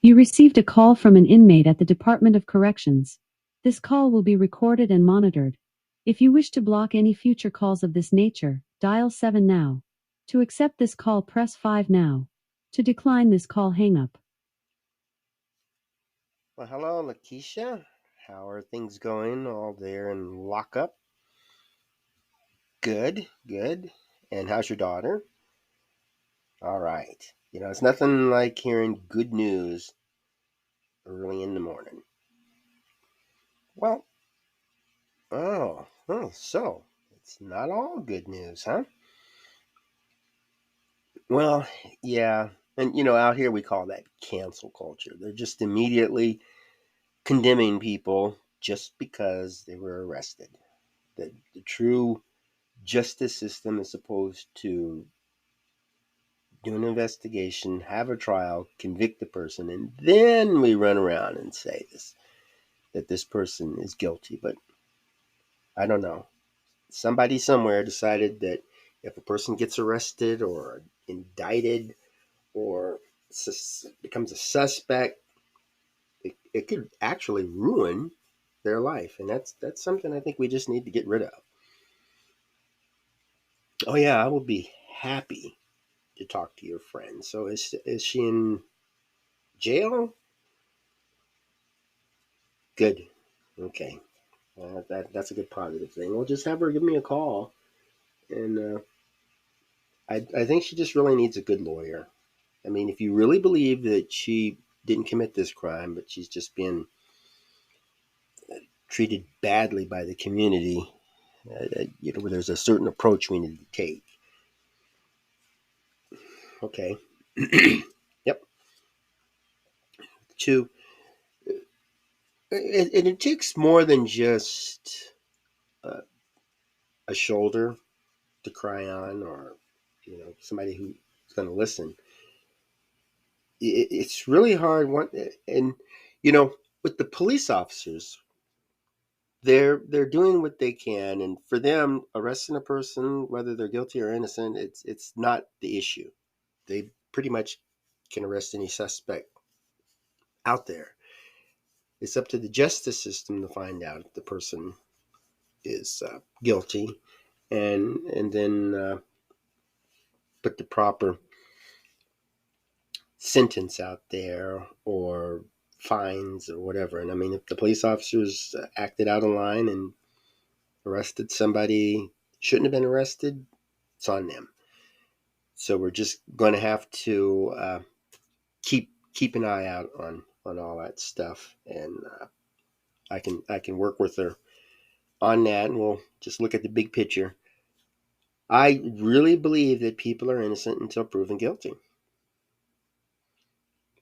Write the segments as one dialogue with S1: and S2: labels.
S1: You received a call from an inmate at the Department of Corrections. This call will be recorded and monitored. If you wish to block any future calls of this nature, dial 7 now. To accept this call, press 5 now. To decline this call, hang up.
S2: Well, hello, Lakeisha. How are things going all there in lockup? Good, good. And how's your daughter? All right. It's nothing like hearing good news early in the morning. Well, so it's not all good news, huh? Well, yeah. And, out here we call that cancel culture. They're just immediately condemning people just because they were arrested. The true justice system is supposed to do an investigation, have a trial, convict the person, and then we run around and say that this person is guilty. But I don't know. Somebody somewhere decided that if a person gets arrested or indicted or becomes a suspect, it could actually ruin their life, and that's something I think we just need to get rid of. Oh yeah, I will be happy to talk to your friend. So is she in jail? Good. Okay. That's a good positive thing. We'll just have her give me a call, and I think she just really needs a good lawyer. I mean, if you really believe that she didn't commit this crime, but she's just been treated badly by the community, there's a certain approach we need to take. Okay. Yep. To it takes more than just uh, a shoulder to cry on, or somebody who's going to listen. It's really hard. And you know, with the police officers, they're doing what they can, and for them, arresting a person, whether they're guilty or innocent, it's not the issue. They pretty much can arrest any suspect out there. It's up to the justice system to find out if the person is guilty, and then put the proper sentence out there, or fines or whatever. And I mean, if the police officers acted out of line and arrested somebody shouldn't have been arrested, it's on them. So we're just going to have to keep an eye out on all that stuff, and I can work with her on that, and we'll just look at the big picture. I really believe that people are innocent until proven guilty.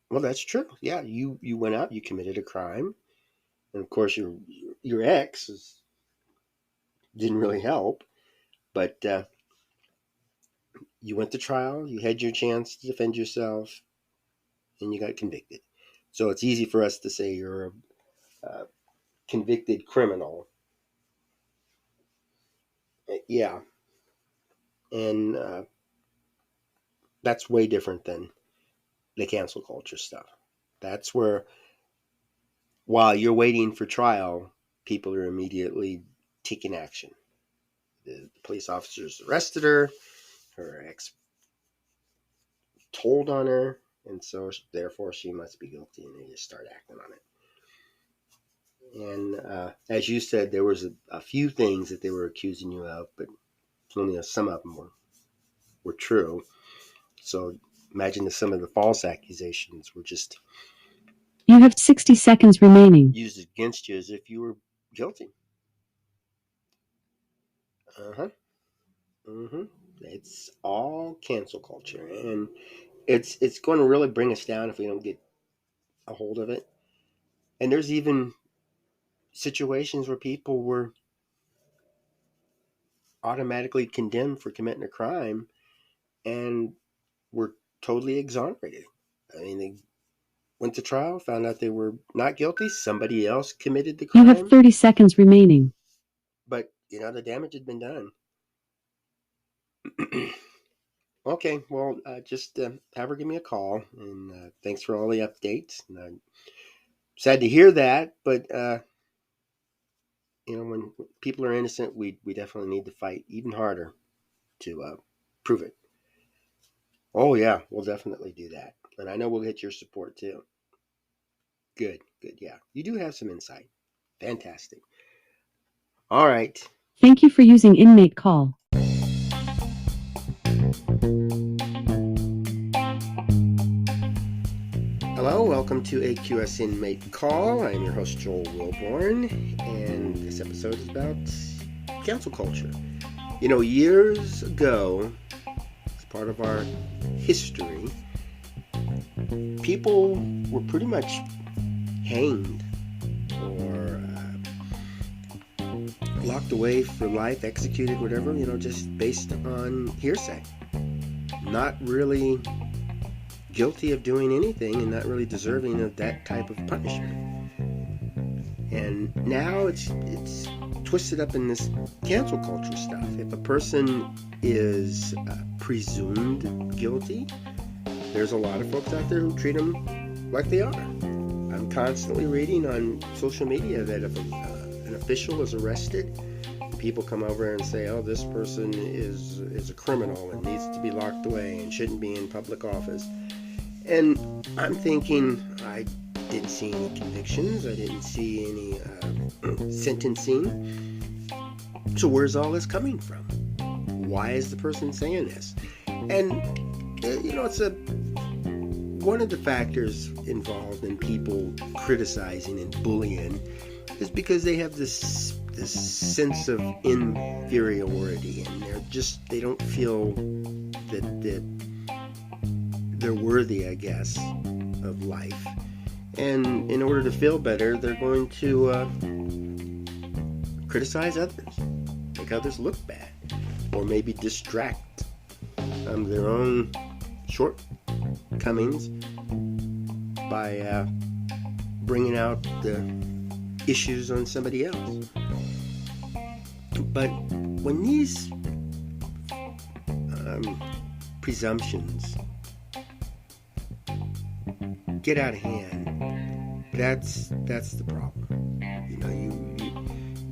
S2: Well, that's true. Yeah, you went out, you committed a crime, and of course your ex didn't really help, but you went to trial, you had your chance to defend yourself, and you got convicted. So it's easy for us to say you're a convicted criminal. Yeah, and that's way different than the cancel culture stuff. That's where, while you're waiting for trial, people are immediately taking action. The police officers arrested her. Her ex told on her, and so therefore she must be guilty, and they just start acting on it. And as you said, there was a few things that they were accusing you of, but only some of them were true. So imagine that some of the false accusations were just
S1: You have 60 seconds remaining.
S2: used against you as if you were guilty. Uh-huh. Mm-hmm. It's all cancel culture, and it's going to really bring us down if we don't get a hold of it. And there's even situations where people were automatically condemned for committing a crime and were totally exonerated. I mean, they went to trial, found out they were not guilty. Somebody else committed the
S1: You have
S2: crime,
S1: 30 seconds remaining.
S2: but the damage had been done. Okay, well, just have her give me a call, and thanks for all the updates. And I'm sad to hear that, but when people are innocent, we definitely need to fight even harder to prove it. Oh yeah, we'll definitely do that, and I know we'll get your support too. Good, good. Yeah, you do have some insight. Fantastic. All right.
S1: Thank you for using Inmate Call.
S2: Hello, welcome to AQS Inmate Call. I'm your host, Joel Wilborn, and this episode is about cancel culture. Years ago, as part of our history, people were pretty much hanged or locked away for life, executed, whatever, just based on hearsay. Not really guilty of doing anything and not really deserving of that type of punishment. And now it's twisted up in this cancel culture stuff. If a person is presumed guilty, there's a lot of folks out there who treat them like they are. I'm constantly reading on social media that if an official is arrested, people come over and say, oh, this person is a criminal and needs to be locked away and shouldn't be in public office. And I'm thinking, I didn't see any convictions. I didn't see any sentencing. So where's all this coming from? Why is the person saying this? And, it's one of the factors involved in people criticizing and bullying is because they have this sense of inferiority, and they don't feel that they're worthy, I guess, of life. And in order to feel better, they're going to criticize others, make others look bad, or maybe distract their own shortcomings by bringing out the issues on somebody else. But when these presumptions get out of hand, that's the problem.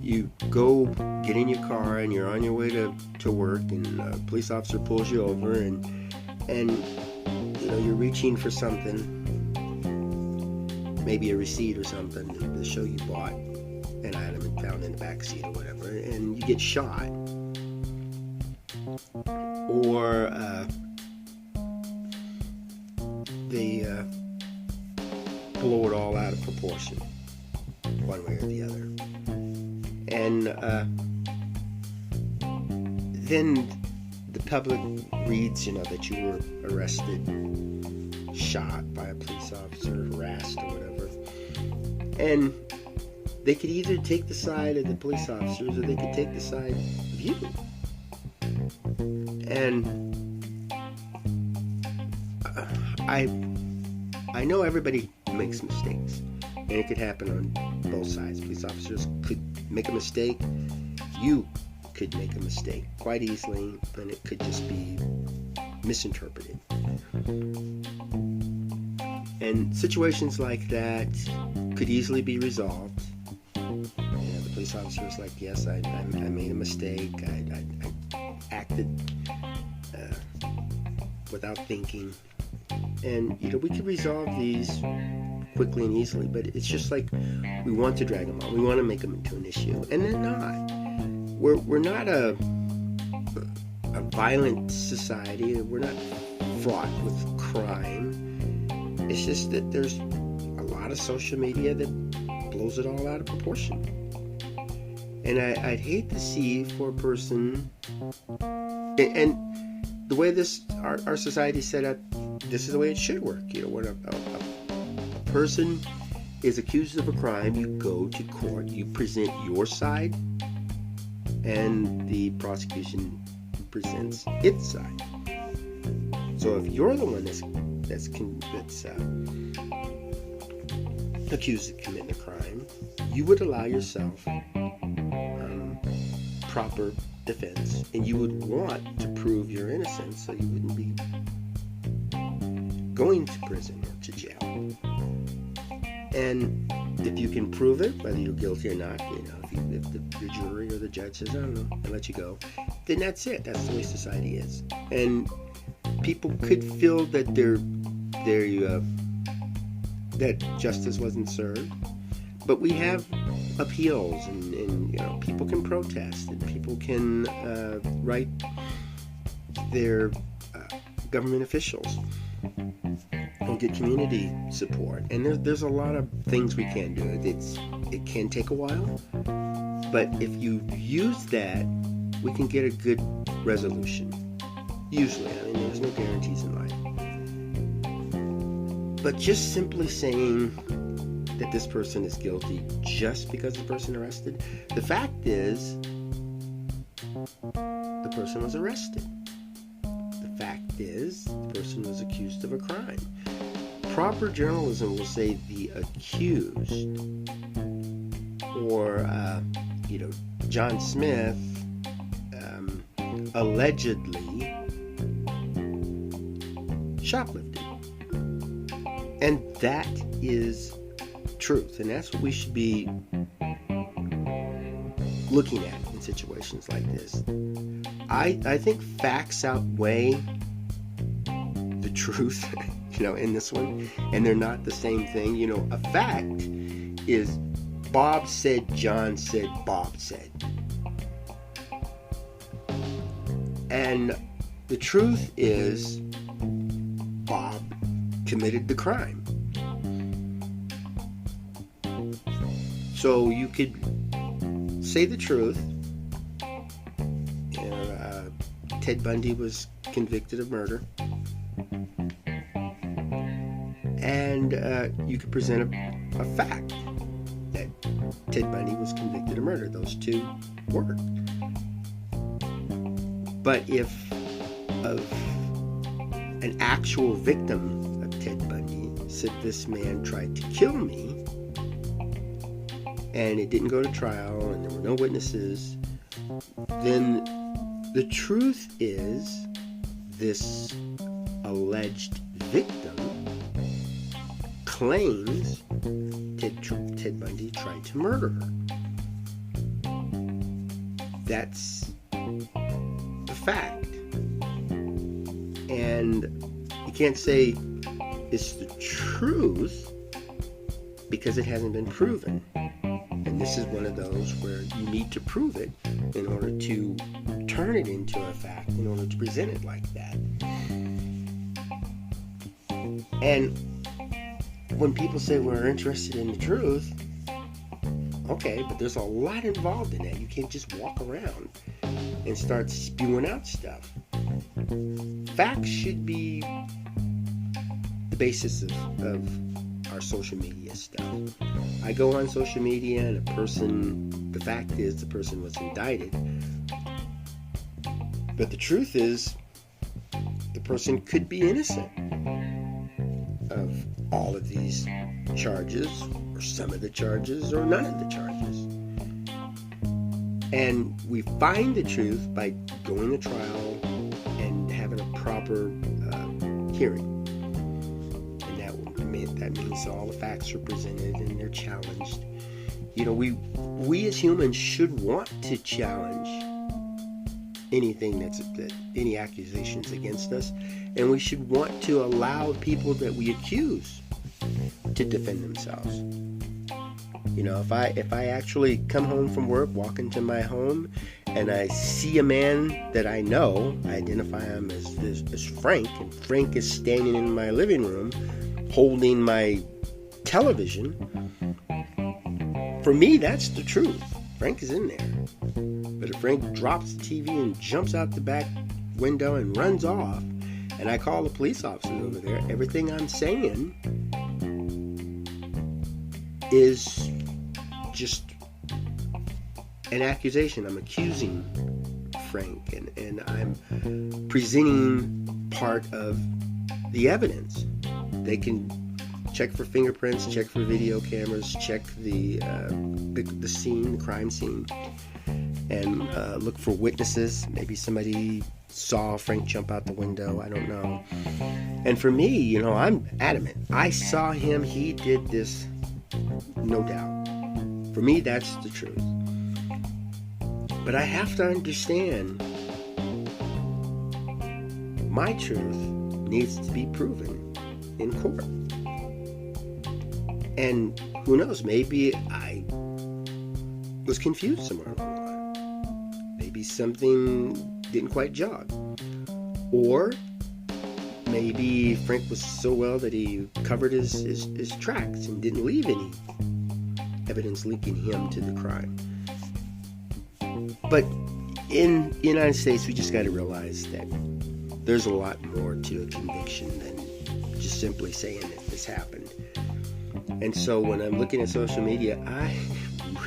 S2: You go get in your car and you're on your way to work, and a police officer pulls you over, and you're reaching for something, maybe a receipt or something to show you bought an item found in the back seat or whatever, and you get shot, or they blow it all out of proportion, one way or the other. And then the public reads, that you were arrested, shot by a police officer, harassed or whatever. And they could either take the side of the police officers or they could take the side of you. And I know everybody makes mistakes, and it could happen on both sides. Police officers could make a mistake. You could make a mistake quite easily, and it could just be misinterpreted. And situations like that could easily be resolved. The police officer is like, yes, I made a mistake. I acted without thinking. And, we can resolve these quickly and easily, but it's just like we want to drag them on. We want to make them into an issue, and they're not. We're not a violent society. We're not fraught with crime. It's just that there's a lot of social media that blows it all out of proportion. And I'd hate to see for a person, and the way our society is set up, this is the way it should work. When a person is accused of a crime, you go to court, you present your side, and the prosecution presents its side. So if you're the one that's accused of committing a crime, you would allow yourself proper defense, and you would want to prove your innocence so you wouldn't be going to prison or to jail. And if you can prove it, whether you're guilty or not, if the jury or the judge says, I don't know, and let you go, then that's it. That's the way society is. And people could feel that that justice wasn't served, but we have appeals, and people can protest, and people can write their government officials and get community support. And there's a lot of things we can do. It can take a while, but if you use that, we can get a good resolution. Usually, there's no guarantees in life. But just simply saying that this person is guilty just because the person arrested, the fact is, the person was arrested. The fact is, the person was accused of a crime. Proper journalism will say the accused, or John Smith allegedly shoplifted, and that is truth, and that's what we should be looking at in situations like this. I think facts outweigh the truth, in this one, and they're not the same thing. A fact is Bob said, John said, Bob said. And the truth is Bob committed the crime. So you could say the truth. Ted Bundy was convicted of murder. And you could present a fact that Ted Bundy was convicted of murder. Those two were. But if an actual victim of Ted Bundy said, this man tried to kill me, and it didn't go to trial, and there were no witnesses, then the truth is this alleged victim claims Ted Bundy tried to murder her. That's the fact. And you can't say it's the truth because it hasn't been proven. And this is one of those where you need to prove it in order to turn it into a fact, in order to present it like that. And when people say we're interested in the truth, okay, but there's a lot involved in that. You can't just walk around and start spewing out stuff. Facts should be the basis of our social media stuff. I go on social media and the fact is the person was indicted. But the truth is, the person could be innocent of all of these charges, or some of the charges, or none of the charges. And we find the truth by going to trial and having a proper hearing. And that means all the facts are presented and they're challenged. We as humans should want to challenge anything any accusations against us, and we should want to allow people that we accuse to defend themselves. If I actually come home from work, walk into my home, and I see a man that I know, I identify him as Frank, and Frank is standing in my living room holding my television, for me, that's the truth. Frank is in there. But if Frank drops the TV and jumps out the back window and runs off, and I call the police officers over there, everything I'm saying is just an accusation. I'm accusing Frank, and I'm presenting part of the evidence. They can check for fingerprints, check for video cameras, check the scene, the crime scene, and look for witnesses. Maybe somebody saw Frank jump out the window. I don't know. And for me, I'm adamant. I saw him. He did this, no doubt. For me, that's the truth. But I have to understand my truth needs to be proven in court. And who knows, maybe I was confused somewhere along the line. Maybe something didn't quite jog. Or maybe Frank was so well that he covered his tracks and didn't leave any evidence linking him to the crime. But in the United States, we just got to realize that there's a lot more to a conviction than just simply saying that this happened. And so when I'm looking at social media, I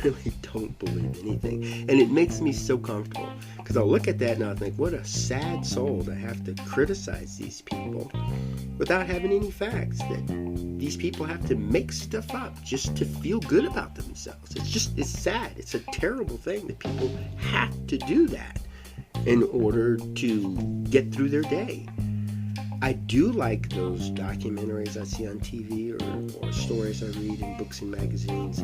S2: really don't believe anything. And it makes me so comfortable, because I'll look at that and I'll think, what a sad soul to have to criticize these people without having any facts, that these people have to make stuff up just to feel good about themselves. It's sad. It's a terrible thing that people have to do that in order to get through their day. I do like those documentaries I see on TV or stories I read in books and magazines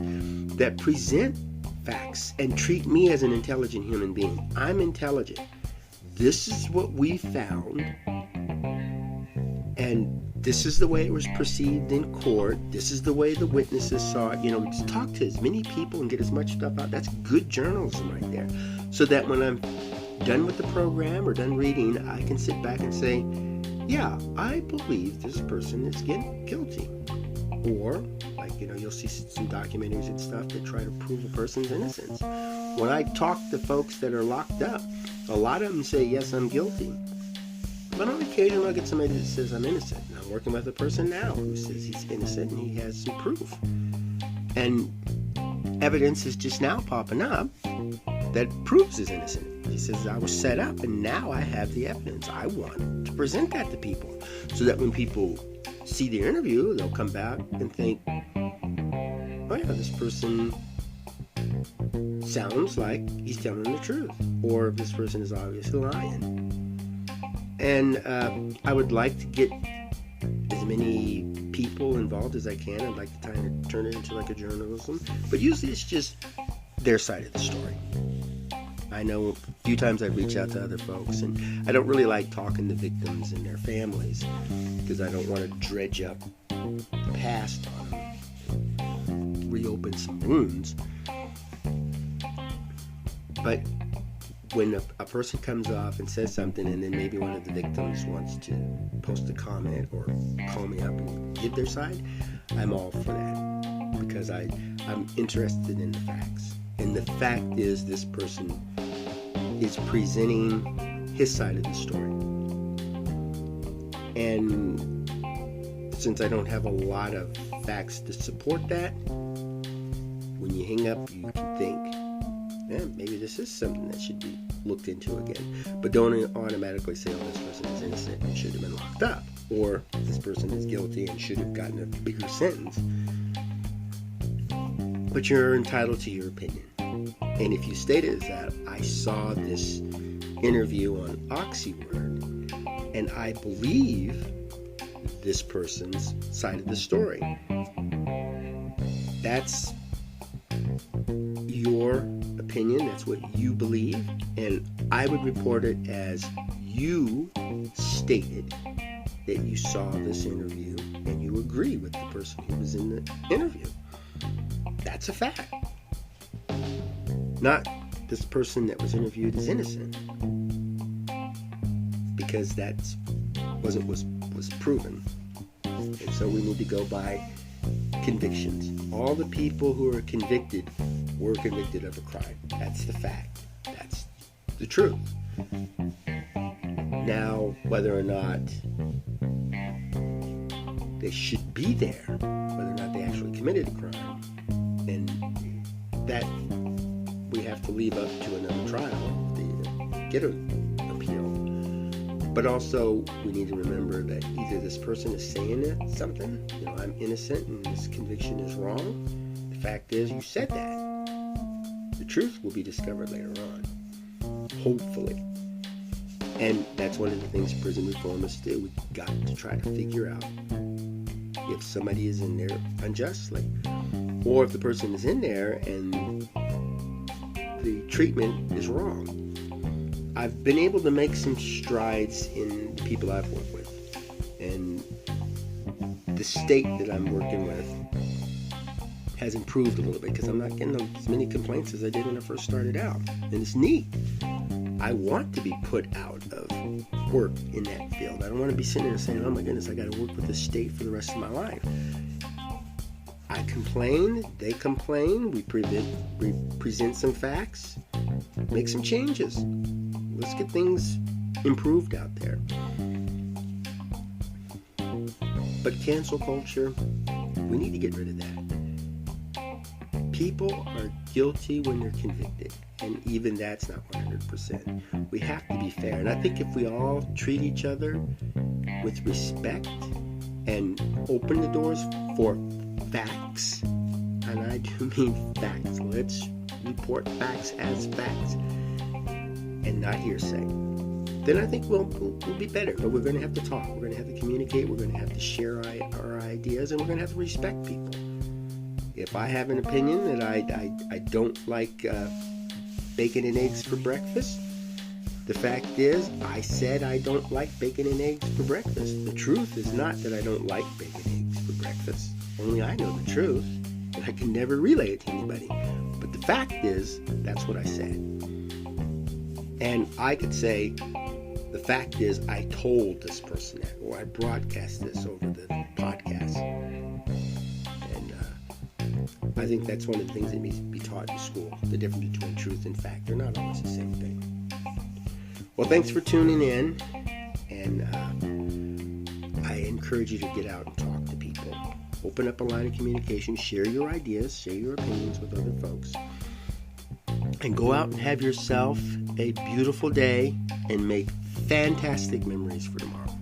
S2: that present facts and treat me as an intelligent human being. I'm intelligent. This is what we found, and this is the way it was perceived in court. This is the way the witnesses saw it. Just talk to as many people and get as much stuff out. That's good journalism right there. So that when I'm done with the program or done reading, I can sit back and say, yeah, I believe this person is guilty. Or, you'll see some documentaries and stuff that try to prove a person's innocence. When I talk to folks that are locked up, a lot of them say, yes, I'm guilty. But on occasion, I'll get somebody that says I'm innocent. And I'm working with a person now who says he's innocent and he has some proof. And evidence is just now popping up that proves he's innocent. He says, I was set up and now I have the evidence. I want to present that to people so that when people see the interview, they'll come back and think, oh yeah, this person sounds like he's telling the truth, or this person is obviously lying. And I would like to get as many people involved as I can. I'd like to kind of turn it into like a journalism, but usually it's just their side of the story. I know a few times I've reached out to other folks, and I don't really like talking to victims and their families because I don't want to dredge up the past on them, reopen some wounds. But when a person comes off and says something, and then maybe one of the victims wants to post a comment or call me up and give their side, I'm all for that because I'm interested in the facts. And the fact is, this person is presenting his side of the story. And since I don't have a lot of facts to support that, when you hang up, you can think, maybe this is something that should be looked into again. But don't automatically say, this person is innocent and should have been locked up, or this person is guilty and should have gotten a bigger sentence. But you're entitled to your opinion. And if you state it as that, I saw this interview on Oxyword, and I believe this person's side of the story. That's your opinion. That's what you believe. And I would report it as you stated that you saw this interview and you agree with the person who was in the interview. That's a fact. Not this person that was interviewed is innocent, because that's wasn't was proven. And so we need to go by convictions. All the people who are convicted were convicted of a crime. That's the fact. That's the truth. Now, whether or not they should be there, whether or not they actually committed a crime, and that we have to leave up to another trial to get an appeal. But also, we need to remember that either this person is saying something, I'm innocent and this conviction is wrong. The fact is, you said that. The truth will be discovered later on. hopefully. And that's one of the things prison reformists do. We've got to try to figure out if somebody is in there unjustly, or if the person is in there and the treatment is wrong. I've been able to make some strides in the people I've worked with, and the state that I'm working with has improved a little bit because I'm not getting as many complaints as I did when I first started out. And it's neat. I want to be put out of work in that field. I don't want to be sitting there saying, oh my goodness, I got to work with the state for the rest of my life. I complain, they complain, we present some facts, make some changes. Let's get things improved out there. But cancel culture, we need to get rid of that. People are guilty when they're convicted, and even that's not 100%. We have to be fair, and I think if we all treat each other with respect and open the doors for facts, and I do mean facts, let's report facts as facts and not hearsay, then I think we'll be better. But we're going to have to talk, we're going to have to communicate, we're going to have to share our ideas, and we're going to have to respect people. If I have an opinion that I don't like bacon and eggs for breakfast, the fact is I said I don't like bacon and eggs for breakfast. The truth is not that I don't like bacon and eggs for breakfast. Only I know the truth, and I can never relay it to anybody. But the fact is, that's what I said. And I could say, the fact is I told this person that, or I broadcast this over the podcast. I think that's one of the things that needs to be taught in school, the difference between truth and fact. They're not always the same thing. Well, thanks for tuning in, and I encourage you to get out and talk to people. Open up a line of communication, share your ideas, share your opinions with other folks, and go out and have yourself a beautiful day and make fantastic memories for tomorrow.